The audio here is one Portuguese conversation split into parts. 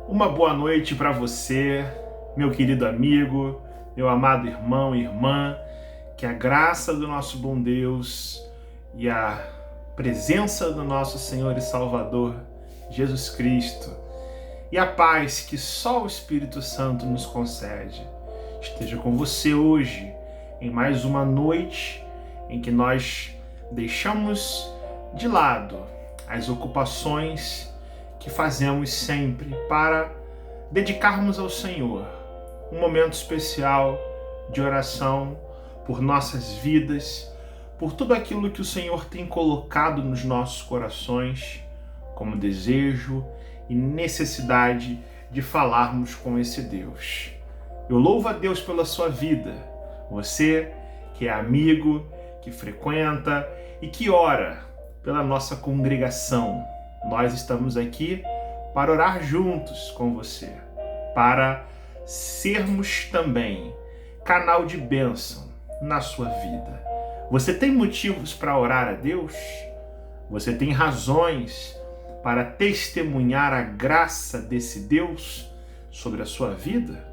Uma boa noite para você, meu querido amigo, meu amado irmão e irmã, que a graça do nosso bom Deus e a presença do nosso Senhor e Salvador, Jesus Cristo, e a paz que só o Espírito Santo nos concede, esteja com você hoje, em mais uma noite em que nós deixamos de lado as ocupações que fazemos sempre para dedicarmos ao Senhor um momento especial de oração por nossas vidas, por tudo aquilo que o Senhor tem colocado nos nossos corações como desejo e necessidade de falarmos com esse Deus. Eu louvo a Deus pela sua vida, você que é amigo, que frequenta e que ora pela nossa congregação. Nós estamos aqui para orar juntos com você, para sermos também canal de bênção na sua vida. Você tem motivos para orar a Deus? Você tem razões para testemunhar a graça desse Deus sobre a sua vida?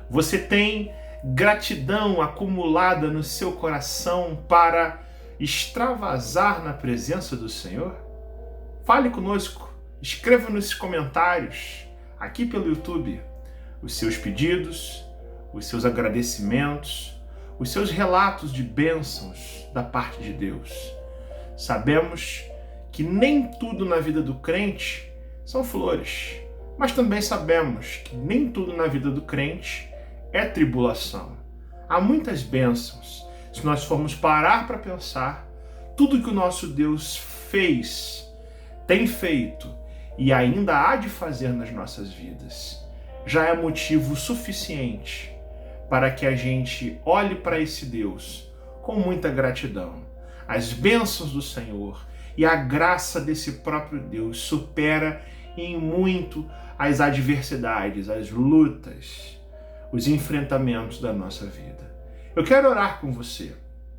Você tem gratidão acumulada no seu coração para extravasar na presença do Senhor? Fale conosco, escreva nos comentários, aqui pelo YouTube, os seus pedidos, os seus agradecimentos, os seus relatos de bênçãos da parte de Deus. Sabemos que nem tudo na vida do crente são flores, mas também sabemos que nem tudo na vida do crente é tribulação. Há muitas bênçãos. Se nós formos parar para pensar, tudo que o nosso Deus fez, tem feito e ainda há de fazer nas nossas vidas, já é motivo suficiente para que a gente olhe para esse Deus com muita gratidão. As bênçãos do Senhor e a graça desse próprio Deus supera em muito as adversidades, as lutas, os enfrentamentos da nossa vida. Eu quero orar com você,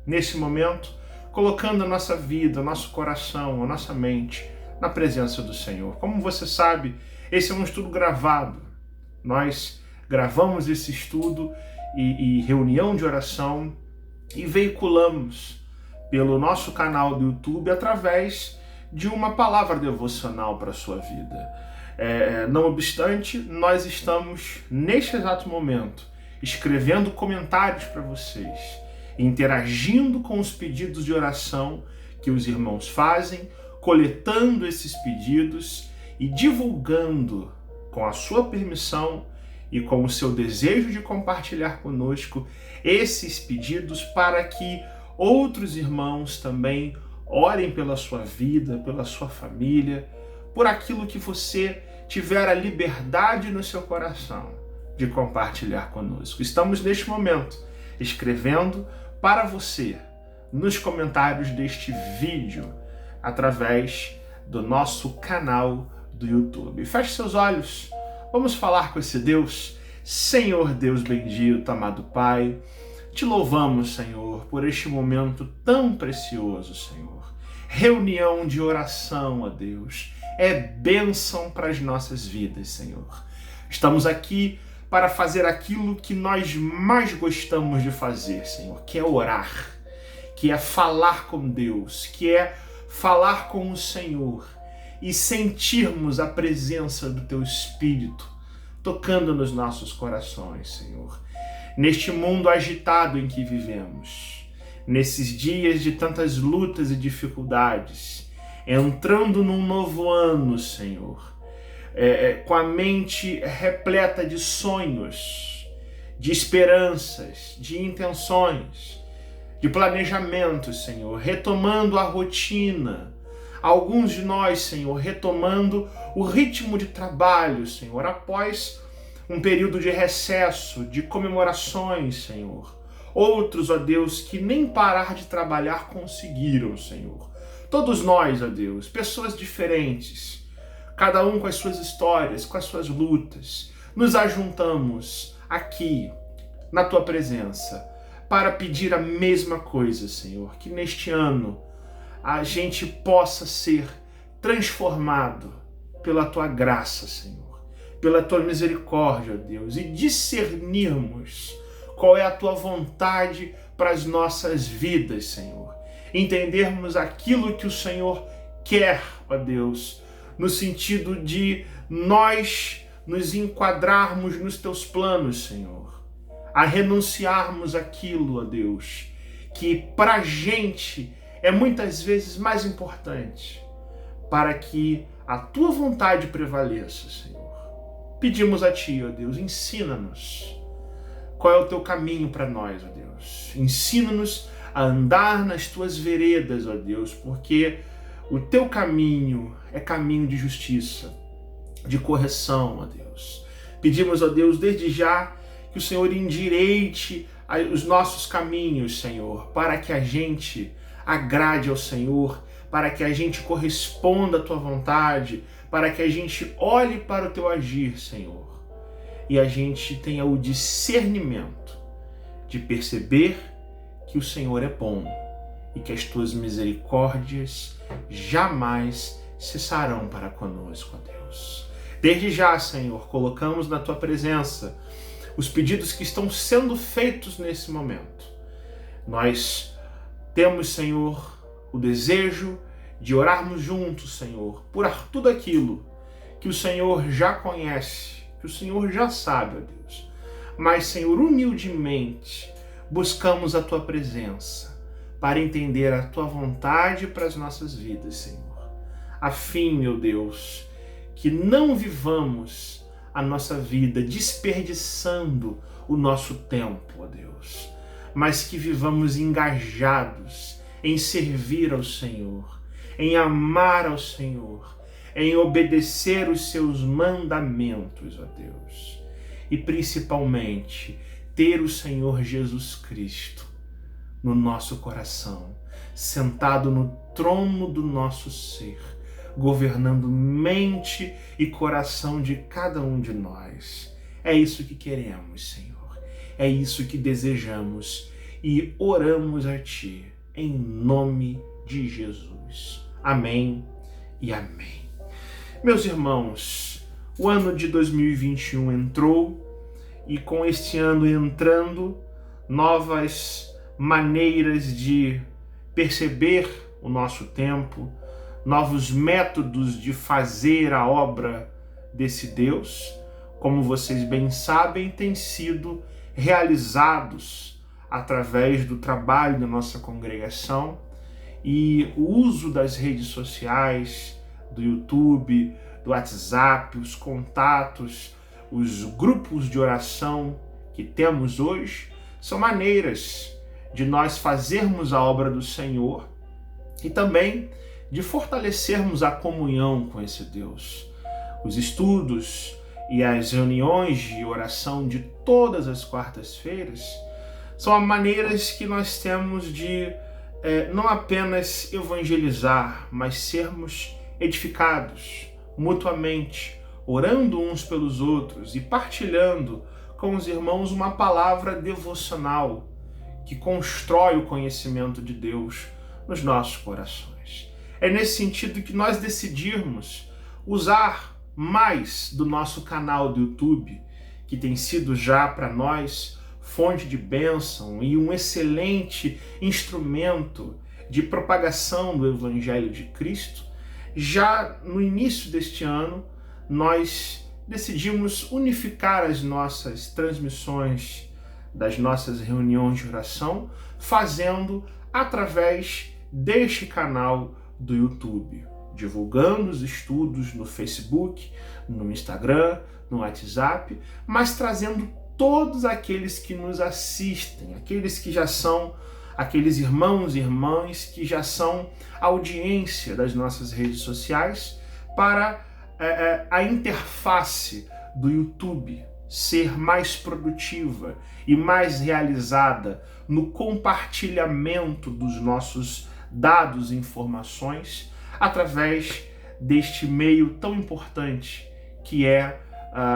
nesse momento, colocando a nossa vida, o nosso coração, a nossa mente na presença do Senhor. Como você sabe, esse é um estudo gravado. Nós gravamos esse estudo e reunião de oração e veiculamos pelo nosso canal do YouTube através de uma palavra devocional para a sua vida. Não obstante, nós estamos, neste exato momento, escrevendo comentários para vocês, interagindo com os pedidos de oração que os irmãos fazem, coletando esses pedidos e divulgando com a sua permissão e com o seu desejo de compartilhar conosco esses pedidos para que outros irmãos também orem pela sua vida, pela sua família, por aquilo que você tiver a liberdade no seu coração de compartilhar conosco. Estamos neste momento escrevendo para você nos comentários deste vídeo através do nosso canal do YouTube. Feche seus olhos, vamos falar com esse Deus. Senhor Deus bendito, amado Pai, te louvamos, Senhor, por este momento tão precioso, Senhor. Reunião de oração, ó Deus, é bênção para as nossas vidas, Senhor. Estamos aqui para fazer aquilo que nós mais gostamos de fazer, Senhor, que é orar, que é falar com Deus, que é falar com o Senhor e sentirmos a presença do Teu Espírito tocando nos nossos corações, Senhor. Neste mundo agitado em que vivemos, nesses dias de tantas lutas e dificuldades, entrando num novo ano, Senhor, com a mente repleta de sonhos, de esperanças, de intenções, de planejamentos, Senhor, retomando a rotina. Alguns de nós, Senhor, retomando o ritmo de trabalho, Senhor, após um período de recesso, de comemorações, Senhor. Outros, ó Deus, que nem parar de trabalhar conseguiram, Senhor. Todos nós, ó Deus, pessoas diferentes, cada um com as suas histórias, com as suas lutas, nos ajuntamos aqui, na Tua presença, para pedir a mesma coisa, Senhor, que neste ano a gente possa ser transformado pela Tua graça, Senhor. pela tua misericórdia, ó Deus, e discernirmos qual é a tua vontade para as nossas vidas, Senhor. Entendermos aquilo que o Senhor quer, ó Deus, no sentido de nós nos enquadrarmos nos teus planos, Senhor, a renunciarmos aquilo, ó Deus, que para a gente é muitas vezes mais importante, para que a tua vontade prevaleça, Senhor. Pedimos a ti, ó Deus, ensina-nos qual é o teu caminho para nós, ó Deus. Ensina-nos a andar nas tuas veredas, ó Deus, porque o teu caminho é caminho de justiça, de correção, ó Deus. Pedimos, ó Deus, desde já que o Senhor endireite os nossos caminhos, Senhor, para que a gente agrade ao Senhor, para que a gente corresponda à tua vontade, para que a gente olhe para o teu agir, Senhor, e a gente tenha o discernimento de perceber que o Senhor é bom e que as tuas misericórdias jamais cessarão para conosco, ó Deus. Desde já, Senhor, colocamos na tua presença os pedidos que estão sendo feitos nesse momento. Nós temos, Senhor, o desejo de orarmos juntos, Senhor, por tudo aquilo que o Senhor já conhece, que o Senhor já sabe, ó Deus. Mas, Senhor, humildemente buscamos a tua presença para entender a tua vontade para as nossas vidas, Senhor. A fim, meu Deus, que não vivamos a nossa vida desperdiçando o nosso tempo, ó Deus, mas que vivamos engajados em servir ao Senhor, em amar ao Senhor, em obedecer os seus mandamentos, ó Deus, e principalmente ter o Senhor Jesus Cristo no nosso coração, sentado no trono do nosso ser, governando mente e coração de cada um de nós. É isso que queremos, Senhor. É isso que desejamos e oramos a Ti, em nome de Jesus. Amém e amém. Meus irmãos, o ano de 2021 entrou e com este ano entrando, novas maneiras de perceber o nosso tempo, novos métodos de fazer a obra desse Deus, como vocês bem sabem, têm sido realizados através do trabalho da nossa congregação e o uso das redes sociais, do YouTube, do WhatsApp, os contatos, os grupos de oração que temos hoje, são maneiras de nós fazermos a obra do Senhor e também de fortalecermos a comunhão com esse Deus. Os estudos e as reuniões de oração de todas as quartas-feiras são maneiras que nós temos de não apenas evangelizar, mas sermos edificados mutuamente, orando uns pelos outros e partilhando com os irmãos uma palavra devocional que constrói o conhecimento de Deus nos nossos corações. É nesse sentido que nós decidimos usar mais do nosso canal do YouTube, que tem sido já para nós fonte de bênção e um excelente instrumento de propagação do Evangelho de Cristo. Já no início deste ano, nós decidimos unificar as nossas transmissões das nossas reuniões de oração, fazendo através deste canal do YouTube, divulgando os estudos no Facebook, no Instagram, no WhatsApp, mas trazendo todos aqueles que nos assistem, aqueles que já são, aqueles irmãos e irmãs que já são audiência das nossas redes sociais, para a interface do YouTube ser mais produtiva e mais realizada no compartilhamento dos nossos dados e informações através deste meio tão importante que é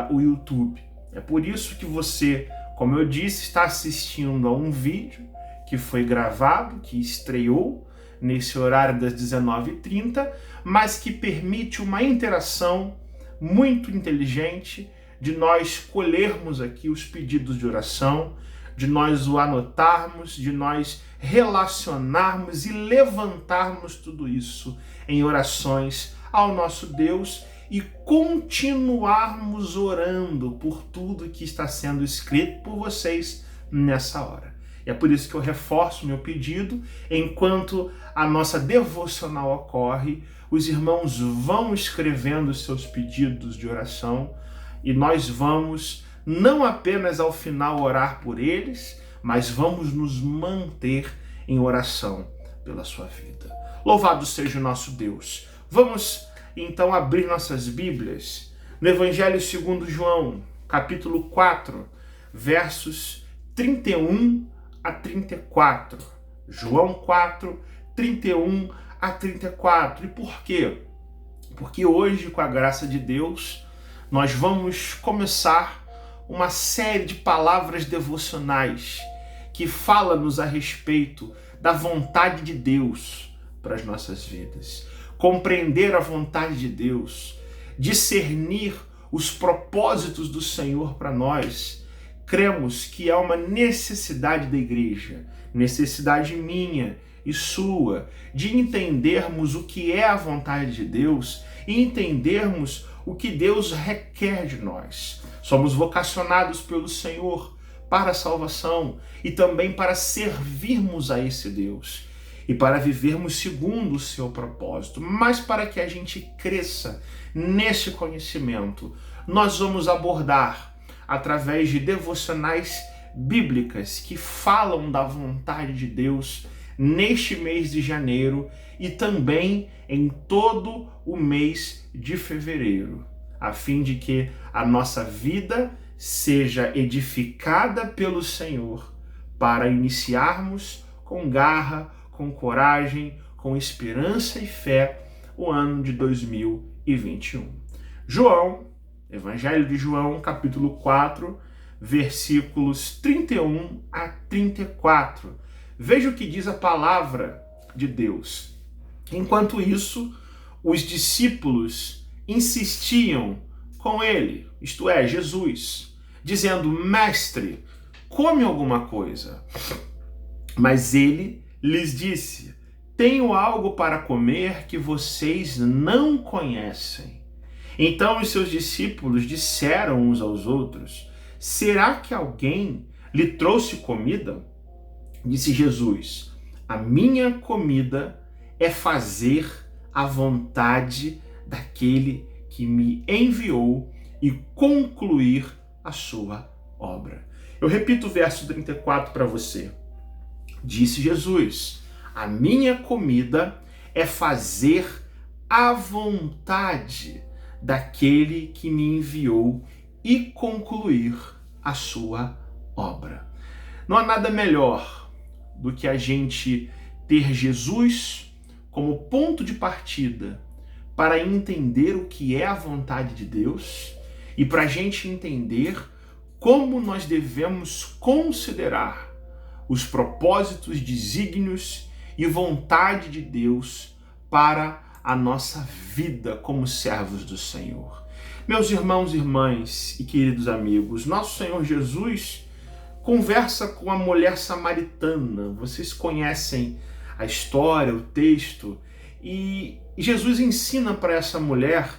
o YouTube. É por isso que você, como eu disse, está assistindo a um vídeo que foi gravado, que estreou nesse horário das 19h30, mas que permite uma interação muito inteligente de nós colhermos aqui os pedidos de oração, de nós o anotarmos, de nós relacionarmos e levantarmos tudo isso em orações ao nosso Deus e continuarmos orando por tudo que está sendo escrito por vocês nessa hora. E é por isso que eu reforço meu pedido, enquanto a nossa devocional ocorre, os irmãos vão escrevendo os seus pedidos de oração e nós vamos não apenas ao final orar por eles, mas vamos nos manter em oração pela sua vida. Louvado seja o nosso Deus. Vamos então abrir nossas Bíblias no Evangelho segundo João, capítulo 4, versos 31 a 34. João 4, 31 a 34. E por quê? Porque hoje, com a graça de Deus, nós vamos começar uma série de palavras devocionais que fala-nos a respeito da vontade de Deus para as nossas vidas. Compreender a vontade de Deus, discernir os propósitos do Senhor para nós, cremos que é uma necessidade da igreja, necessidade minha e sua, de entendermos o que é a vontade de Deus e entendermos o que Deus requer de nós. Somos vocacionados pelo Senhor para a salvação e também para servirmos a esse Deus e para vivermos segundo o seu propósito. Mas para que a gente cresça nesse conhecimento, nós vamos abordar através de devocionais bíblicas que falam da vontade de Deus neste mês de janeiro e também em todo o mês de fevereiro, a fim de que a nossa vida seja edificada pelo Senhor para iniciarmos com garra, com coragem, com esperança e fé o ano de 2021. Evangelho de João, capítulo 4, versículos 31 a 34. Veja o que diz a palavra de Deus. Enquanto isso, os discípulos insistiam com ele, isto é, Jesus, dizendo: Mestre, come alguma coisa. Mas ele lhes disse: Tenho algo para comer que vocês não conhecem. Então os seus discípulos disseram uns aos outros: Será que alguém lhe trouxe comida? Disse Jesus: A minha comida é fazer a vontade daquele que me enviou e concluir a sua obra. Eu repito o verso 34 para você. Disse Jesus: A minha comida é fazer a vontade daquele que me enviou e concluir a sua obra. Não há nada melhor do que a gente ter Jesus como ponto de partida para entender o que é a vontade de Deus e para a gente entender como nós devemos considerar os propósitos, desígnios e vontade de Deus para a nossa vida como servos do Senhor. Meus irmãos e irmãs e queridos amigos, nosso Senhor Jesus conversa com a mulher samaritana. Vocês conhecem a história, o texto, e Jesus ensina para essa mulher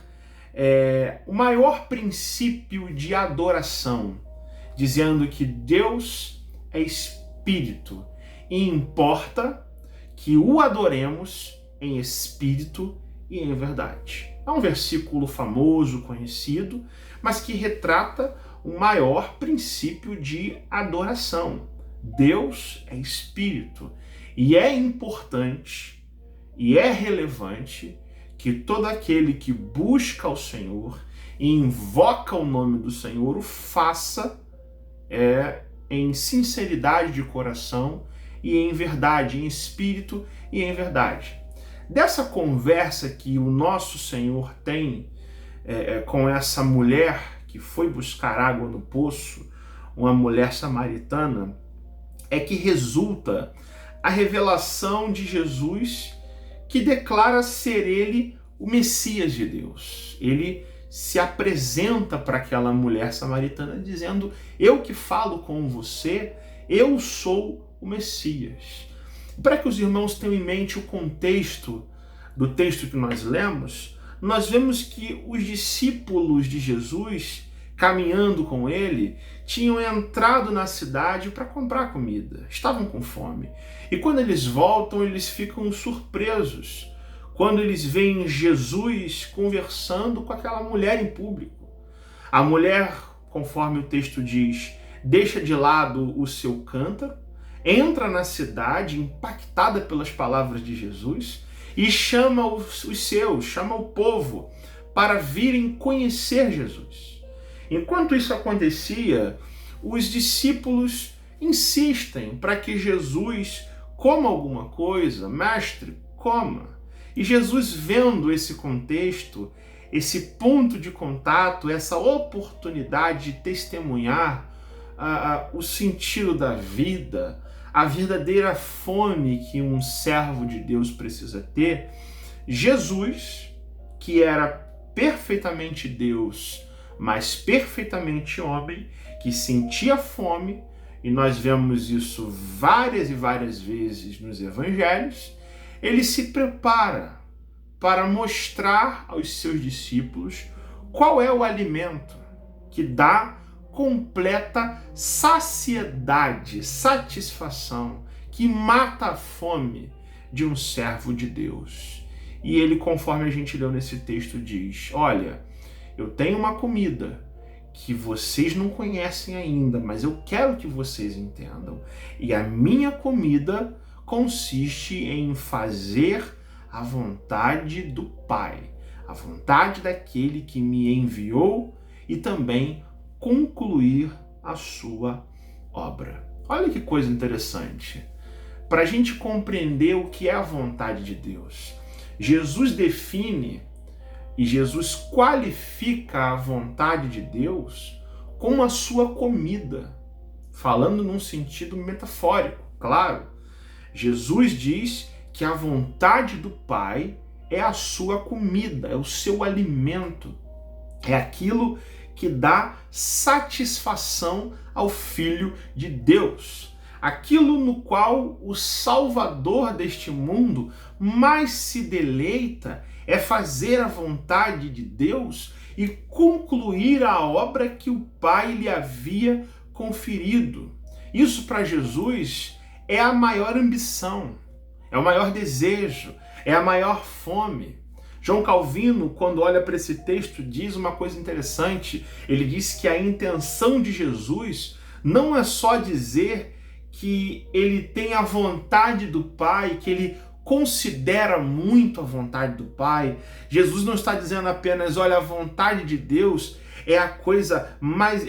o maior princípio de adoração, dizendo que Deus é Espírito e importa que o adoremos em espírito e em verdade. É um versículo famoso, conhecido, mas que retrata o maior princípio de adoração. Deus é espírito e é importante e é relevante que todo aquele que busca o Senhor e invoca o nome do Senhor o faça em sinceridade de coração e em verdade, em espírito e em verdade. Dessa conversa que o nosso Senhor tem com essa mulher que foi buscar água no poço, uma mulher samaritana, é que resulta a revelação de Jesus, que declara ser ele o Messias de Deus. Ele se apresenta para aquela mulher samaritana dizendo: eu que falo com você, eu sou o Messias. Para que os irmãos tenham em mente o contexto do texto que nós lemos, nós vemos que os discípulos de Jesus, caminhando com ele, tinham entrado na cidade para comprar comida, estavam com fome. E quando eles voltam, eles ficam surpresos quando eles veem Jesus conversando com aquela mulher em público. A mulher, conforme o texto diz, deixa de lado o seu cântaro, entra na cidade impactada pelas palavras de Jesus e chama os seus, chama o povo para virem conhecer Jesus. Enquanto isso acontecia, os discípulos insistem para que Jesus coma alguma coisa. Mestre, coma. E Jesus, vendo esse contexto, esse ponto de contato, essa oportunidade de testemunhar o sentido da vida, a verdadeira fome que um servo de Deus precisa ter, Jesus, que era perfeitamente Deus, mas perfeitamente homem, que sentia fome, e nós vemos isso várias e várias vezes nos evangelhos, ele se prepara para mostrar aos seus discípulos qual é o alimento que dá completa saciedade, satisfação, que mata a fome de um servo de Deus. E ele, conforme a gente leu nesse texto, diz: olha, eu tenho uma comida que vocês não conhecem ainda, mas eu quero que vocês entendam. E a minha comida consiste em fazer a vontade do Pai, a vontade daquele que me enviou, e também concluir a sua obra. Olha que coisa interessante. Para a gente compreender o que é a vontade de Deus, Jesus define e Jesus qualifica a vontade de Deus com a sua comida, falando num sentido metafórico, claro. Jesus diz que a vontade do Pai é a sua comida, é o seu alimento, é aquilo que dá satisfação ao Filho de Deus, aquilo no qual o Salvador deste mundo mais se deleita é fazer a vontade de Deus e concluir a obra que o Pai lhe havia conferido. Isso para Jesus é a maior ambição, é o maior desejo, é a maior fome. João Calvino, quando olha para esse texto, diz uma coisa interessante. Ele diz que a intenção de Jesus não é só dizer que ele tem a vontade do Pai, que ele considera muito a vontade do Pai. Jesus não está dizendo apenas: olha, a vontade de Deus é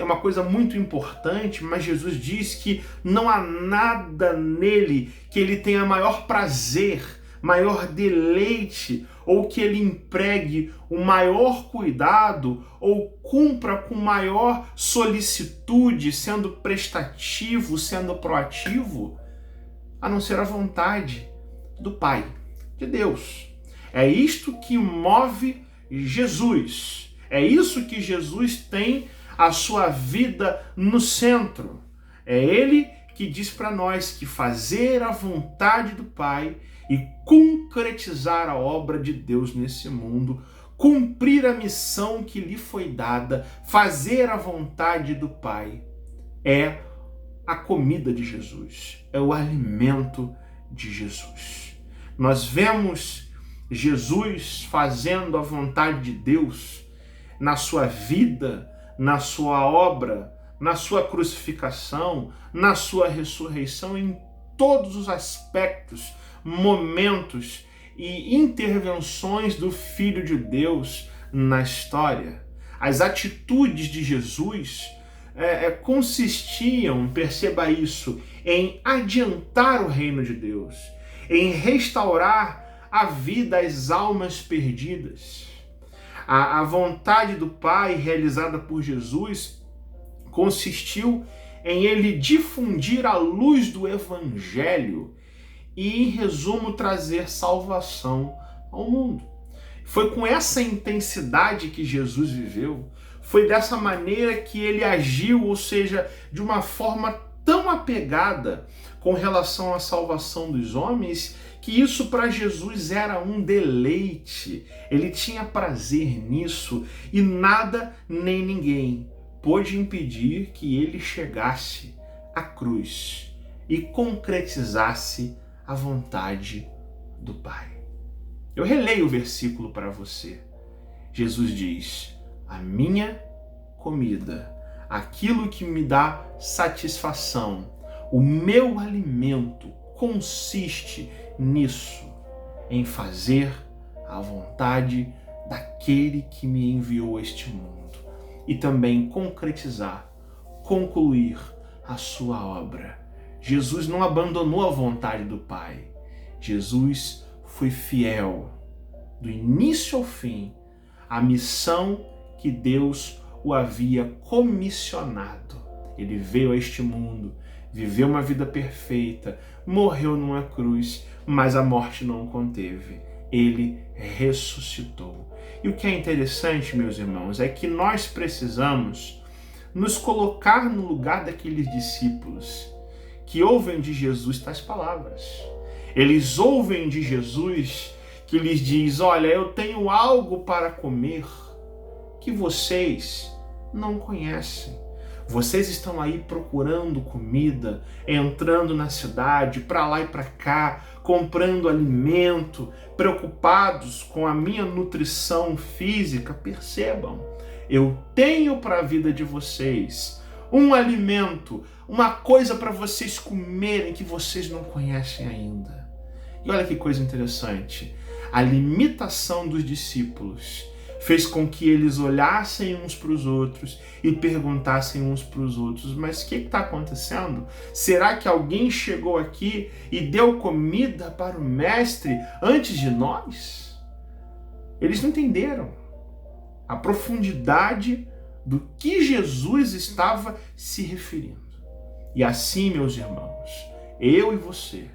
uma coisa muito importante, mas Jesus diz que não há nada nele que ele tenha maior prazer, maior deleite, ou que ele empregue o maior cuidado, ou cumpra com maior solicitude, sendo prestativo, sendo proativo, a não ser a vontade do Pai, de Deus. É isto que move Jesus. É isso que Jesus tem a sua vida no centro. É ele que diz para nós que fazer a vontade do Pai e concretizar a obra de Deus nesse mundo, cumprir a missão que lhe foi dada, fazer a vontade do Pai, é a comida de Jesus, é o alimento de Jesus. Nós vemos Jesus fazendo a vontade de Deus na sua vida, na sua obra, na sua crucificação, na sua ressurreição, em todos os aspectos, momentos e intervenções do Filho de Deus na história. As atitudes de Jesus consistiam, perceba isso, em adiantar o reino de Deus, em restaurar a vida às almas perdidas. A vontade do Pai realizada por Jesus consistiu em ele difundir a luz do Evangelho e, em resumo, trazer salvação ao mundo. Foi com essa intensidade que Jesus viveu, foi dessa maneira que ele agiu, ou seja, de uma forma tão apegada com relação à salvação dos homens, que isso para Jesus era um deleite. Ele tinha prazer nisso e nada nem ninguém pôde impedir que ele chegasse à cruz e concretizasse a vontade do Pai. Eu releio o versículo para você. Jesus diz: a minha comida, aquilo que me dá satisfação, o meu alimento consiste nisso, em fazer a vontade daquele que me enviou a este mundo e também concretizar, concluir a sua obra. Jesus não abandonou a vontade do Pai. Jesus foi fiel do início ao fim à missão que Deus o havia comissionado. Ele veio a este mundo, viveu uma vida perfeita, morreu numa cruz, mas a morte não o conteve. Ele ressuscitou. E o que é interessante, meus irmãos, é que nós precisamos nos colocar no lugar daqueles discípulos que ouvem de Jesus tais palavras. Eles ouvem de Jesus que lhes diz: olha, eu tenho algo para comer que vocês não conhecem. Vocês estão aí procurando comida, entrando na cidade, para lá e para cá, comprando alimento, preocupados com a minha nutrição física. Percebam, eu tenho para a vida de vocês um alimento, uma coisa para vocês comerem que vocês não conhecem ainda. E olha que coisa interessante, a limitação dos discípulos fez com que eles olhassem uns para os outros e perguntassem uns para os outros: mas o que está acontecendo? Será que alguém chegou aqui e deu comida para o mestre antes de nós? Eles não entenderam a profundidade do que Jesus estava se referindo. E assim, meus irmãos, eu e você,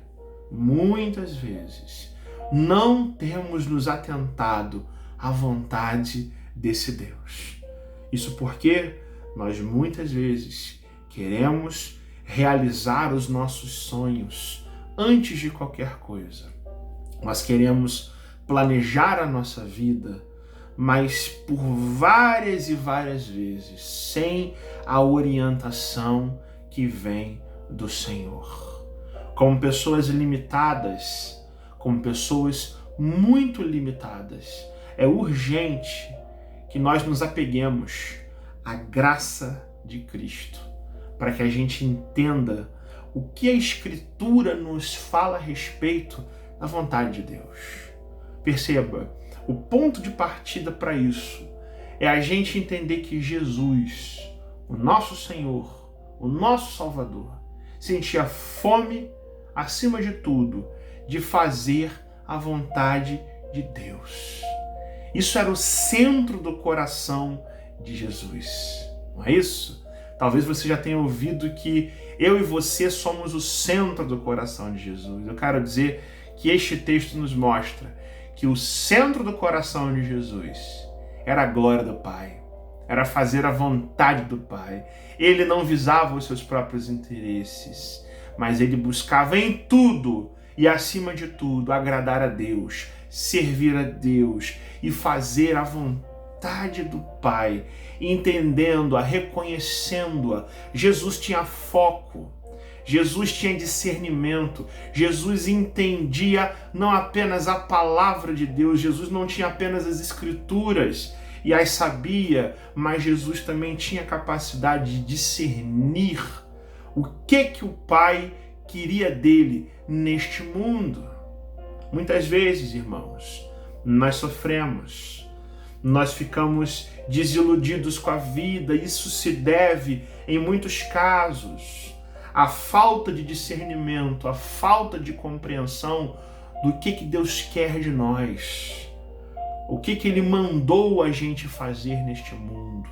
muitas vezes, não temos nos atentado à vontade desse Deus. Isso porque nós muitas vezes queremos realizar os nossos sonhos antes de qualquer coisa. Nós queremos planejar a nossa vida, mas por várias e várias vezes sem a orientação que vem do Senhor. Como pessoas limitadas, como pessoas muito limitadas, é urgente que nós nos apeguemos à graça de Cristo, para que a gente entenda o que a Escritura nos fala a respeito da vontade de Deus. Perceba, o ponto de partida para isso é a gente entender que Jesus, o nosso Senhor, o nosso Salvador, sentia fome, acima de tudo, de fazer a vontade de Deus. Isso era o centro do coração de Jesus, não é isso? Talvez você já tenha ouvido que eu e você somos o centro do coração de Jesus. Eu quero dizer que este texto nos mostra que o centro do coração de Jesus era a glória do Pai, era fazer a vontade do Pai. Ele não visava os seus próprios interesses, mas ele buscava em tudo e, acima de tudo, agradar a Deus, servir a Deus e fazer a vontade do Pai, entendendo-a, reconhecendo-a. Jesus tinha foco, Jesus tinha discernimento, Jesus entendia não apenas a palavra de Deus, Jesus não tinha apenas as Escrituras e as sabia, mas Jesus também tinha capacidade de discernir o que o Pai queria dele neste mundo. Muitas vezes, irmãos, nós sofremos, nós ficamos desiludidos com a vida. Isso se deve, em muitos casos, à falta de discernimento, à falta de compreensão do que Deus quer de nós, o que Ele mandou a gente fazer neste mundo.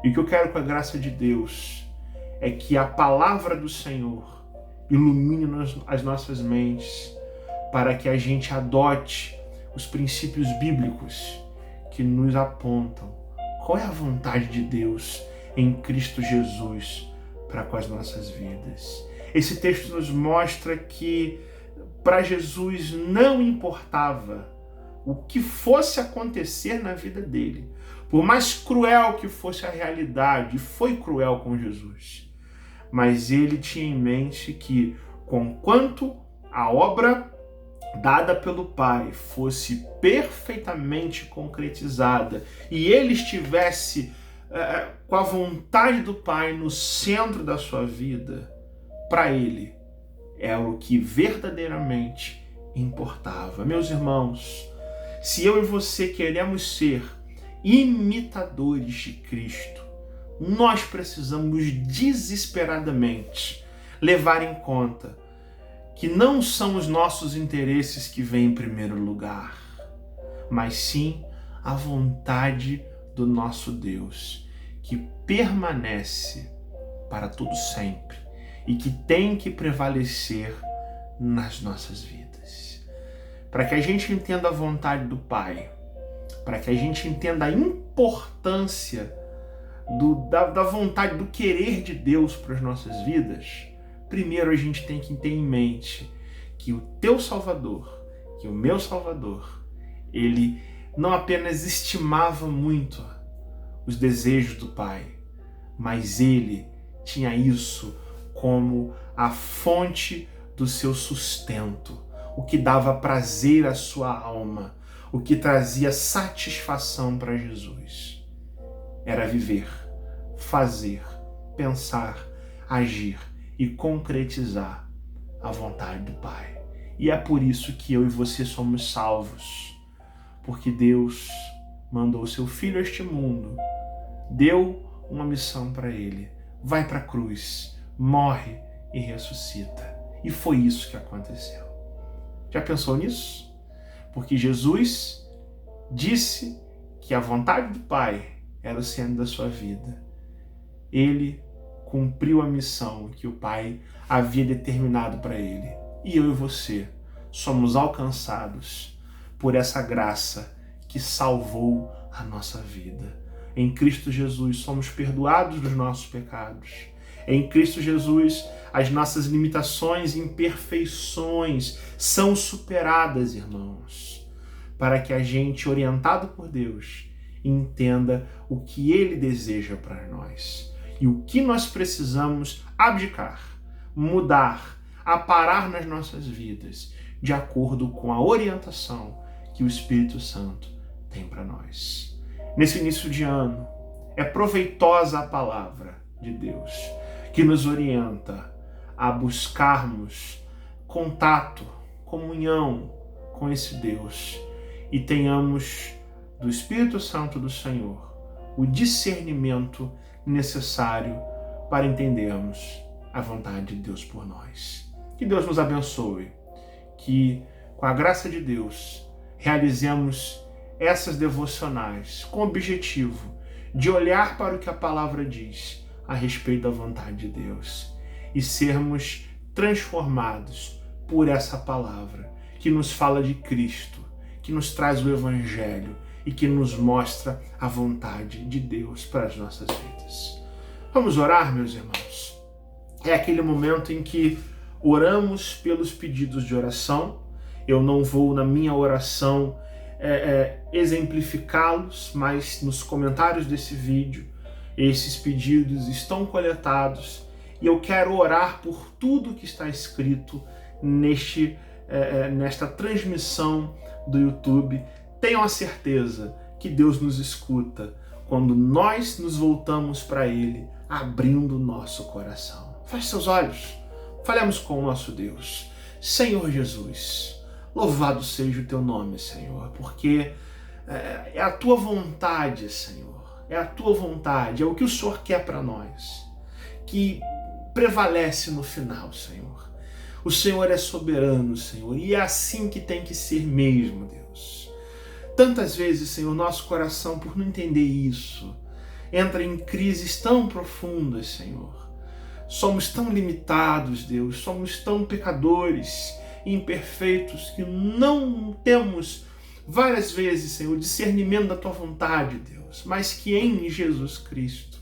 E o que eu quero com a graça de Deus é que a palavra do Senhor ilumine as nossas mentes, para que a gente adote o os princípios bíblicos que nos apontam qual é a vontade de Deus em Cristo Jesus para com as nossas vidas. Esse texto nos mostra que para Jesus não importava o que fosse acontecer na vida dele. Por mais cruel que fosse a realidade, foi cruel com Jesus, mas ele tinha em mente que, conquanto a obra dada pelo Pai fosse perfeitamente concretizada e ele estivesse com a vontade do Pai no centro da sua vida, para ele é o que verdadeiramente importava. Meus irmãos, se eu e você queremos ser imitadores de Cristo, nós precisamos desesperadamente levar em conta que não são os nossos interesses que vêm em primeiro lugar, mas sim a vontade do nosso Deus, que permanece para todo sempre e que tem que prevalecer nas nossas vidas. Para que a gente entenda a vontade do Pai, para que a gente entenda a importância da vontade, do querer de Deus para as nossas vidas, primeiro a gente tem que ter em mente que o teu Salvador, que o meu Salvador, ele não apenas estimava muito os desejos do Pai, mas ele tinha isso como a fonte do seu sustento, o que dava prazer à sua alma, o que trazia satisfação para Jesus. Era viver, fazer, pensar, agir e concretizar a vontade do Pai. E é por isso que eu e você somos salvos, porque Deus mandou o seu Filho a este mundo, deu uma missão para ele, vai para a cruz, morre e ressuscita. E foi isso que aconteceu. Já pensou nisso? Porque Jesus disse que a vontade do Pai era o centro da sua vida. Ele cumpriu a missão que o Pai havia determinado para ele. E eu e você somos alcançados por essa graça que salvou a nossa vida. Em Cristo Jesus somos perdoados dos nossos pecados. Em Cristo Jesus as nossas limitações e imperfeições são superadas, irmãos, para que a gente, orientado por Deus, entenda o que Ele deseja para nós e o que nós precisamos abdicar, mudar, aparar nas nossas vidas, de acordo com a orientação que o Espírito Santo tem para nós. Nesse início de ano, é proveitosa a palavra de Deus, que nos orienta a buscarmos contato, comunhão com esse Deus e tenhamos do Espírito Santo do Senhor o discernimento necessário para entendermos a vontade de Deus por nós. Que Deus nos abençoe, que com a graça de Deus realizemos essas devocionais com o objetivo de olhar para o que a palavra diz a respeito da vontade de Deus e sermos transformados por essa palavra que nos fala de Cristo, que nos traz o Evangelho e que nos mostra a vontade de Deus para as nossas vidas. Vamos orar, meus irmãos? É aquele momento em que oramos pelos pedidos de oração. Eu não vou, na minha oração, exemplificá-los, mas nos comentários desse vídeo, esses pedidos estão coletados e eu quero orar por tudo que está escrito nesta transmissão do YouTube. Tenham a certeza que Deus nos escuta quando nós nos voltamos para Ele, abrindo o nosso coração. Feche seus olhos, falemos com o nosso Deus. Senhor Jesus, louvado seja o Teu nome, Senhor, porque é a Tua vontade, Senhor, é a Tua vontade, é o que o Senhor quer para nós, que prevalece no final, Senhor. O Senhor é soberano, Senhor, e é assim que tem que ser mesmo, Deus. Tantas vezes, Senhor, nosso coração, por não entender isso, entra em crises tão profundas, Senhor. Somos tão limitados, Deus, somos tão pecadores, imperfeitos, que não temos várias vezes, Senhor, o discernimento da Tua vontade, Deus, mas que em Jesus Cristo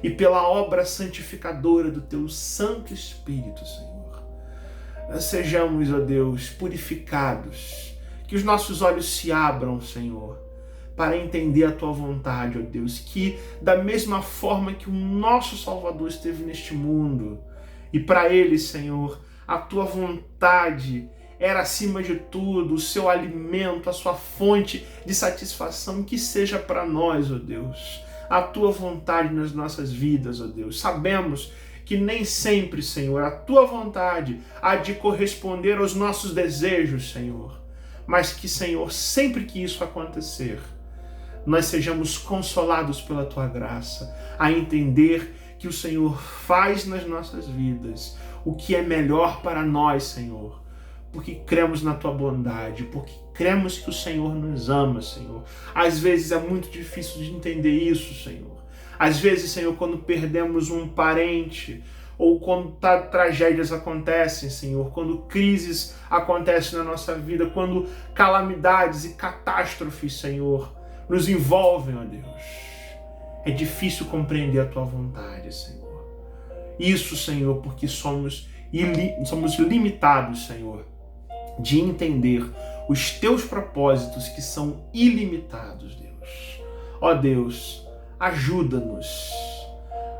e pela obra santificadora do Teu Santo Espírito, Senhor, sejamos, ó Deus, purificados, que os nossos olhos se abram, Senhor, para entender a Tua vontade, ó Deus, que da mesma forma que o nosso Salvador esteve neste mundo, e para Ele, Senhor, a Tua vontade era acima de tudo, o seu alimento, a sua fonte de satisfação, que seja para nós, ó Deus, a Tua vontade nas nossas vidas, ó Deus. Sabemos que nem sempre, Senhor, a Tua vontade há de corresponder aos nossos desejos, Senhor, mas que, Senhor, sempre que isso acontecer, nós sejamos consolados pela Tua graça, a entender que o Senhor faz nas nossas vidas o que é melhor para nós, Senhor, porque cremos na Tua bondade, porque cremos que o Senhor nos ama, Senhor. Às vezes é muito difícil de entender isso, Senhor. Às vezes, Senhor, quando perdemos um parente, ou quando tragédias acontecem, Senhor, quando crises acontecem na nossa vida, quando calamidades e catástrofes, Senhor, nos envolvem, ó Deus. É difícil compreender a Tua vontade, Senhor. Isso, Senhor, porque somos limitados, Senhor, de entender os Teus propósitos que são ilimitados, Deus. Ó Deus, ajuda-nos.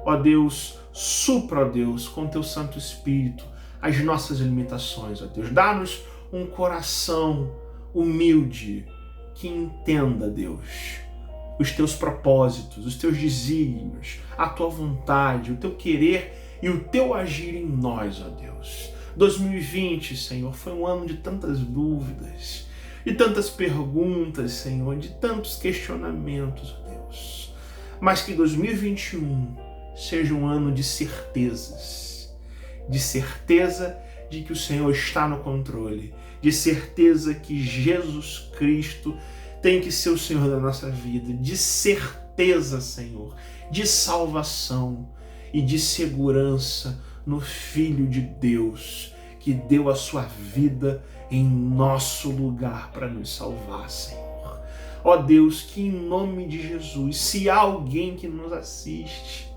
Ó Deus, supra, ó Deus, com Teu Santo Espírito as nossas limitações, ó Deus. Dá-nos um coração humilde que entenda, Deus, os Teus propósitos, os Teus desígnios, a Tua vontade, o Teu querer e o Teu agir em nós, ó Deus. 2020, Senhor, foi um ano de tantas dúvidas, de tantas perguntas, Senhor, de tantos questionamentos, ó Deus. Mas que 2021 seja um ano de certezas, de certeza de que o Senhor está no controle, de certeza que Jesus Cristo tem que ser o Senhor da nossa vida, de certeza, Senhor, de salvação e de segurança no Filho de Deus, que deu a sua vida em nosso lugar para nos salvar, Senhor. Ó Deus, que em nome de Jesus, se há alguém que nos assiste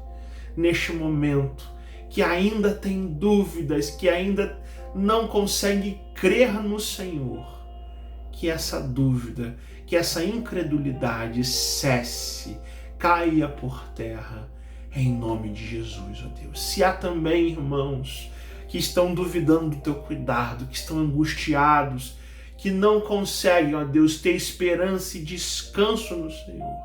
neste momento, que ainda tem dúvidas, que ainda não consegue crer no Senhor, que essa dúvida, que essa incredulidade cesse, caia por terra, em nome de Jesus, ó Deus. Se há também irmãos que estão duvidando do Teu cuidado, que estão angustiados, que não conseguem, ó Deus, ter esperança e descanso no Senhor,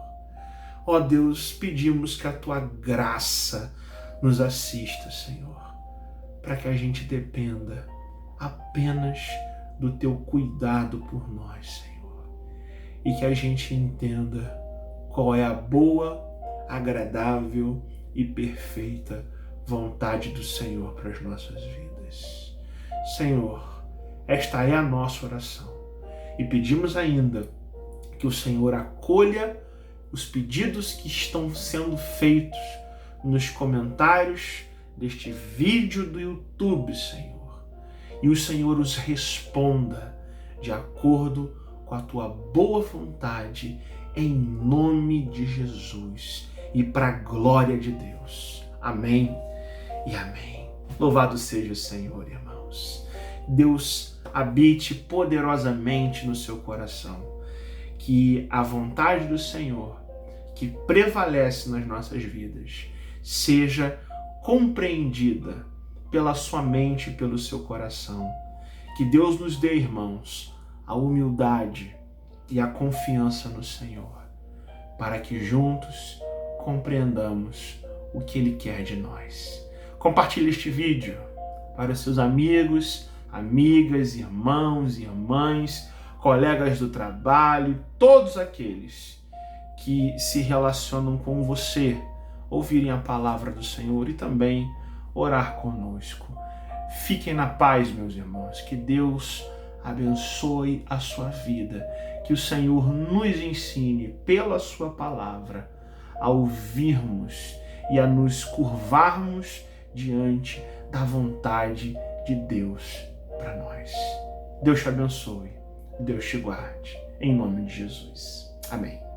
ó Deus, pedimos que a Tua graça nos assista, Senhor, para que a gente dependa apenas do Teu cuidado por nós, Senhor, e que a gente entenda qual é a boa, agradável e perfeita vontade do Senhor para as nossas vidas. Senhor, esta é a nossa oração e pedimos ainda que o Senhor acolha os pedidos que estão sendo feitos nos comentários deste vídeo do YouTube, Senhor, e o Senhor os responda de acordo com a Tua boa vontade, em nome de Jesus e para a glória de Deus. Amém e amém. Louvado seja o Senhor, irmãos. Deus habite poderosamente no seu coração. Que a vontade do Senhor, que prevalece nas nossas vidas, seja compreendida pela sua mente e pelo seu coração. Que Deus nos dê, irmãos, a humildade e a confiança no Senhor, para que juntos compreendamos o que Ele quer de nós. Compartilhe este vídeo para seus amigos, amigas, irmãos, irmãs, colegas do trabalho, todos aqueles que se relacionam com você, ouvirem a palavra do Senhor e também orar conosco. Fiquem na paz, meus irmãos, que Deus abençoe a sua vida, que o Senhor nos ensine pela sua palavra a ouvirmos e a nos curvarmos diante da vontade de Deus para nós. Deus te abençoe, Deus te guarde. em nome de Jesus. Amém.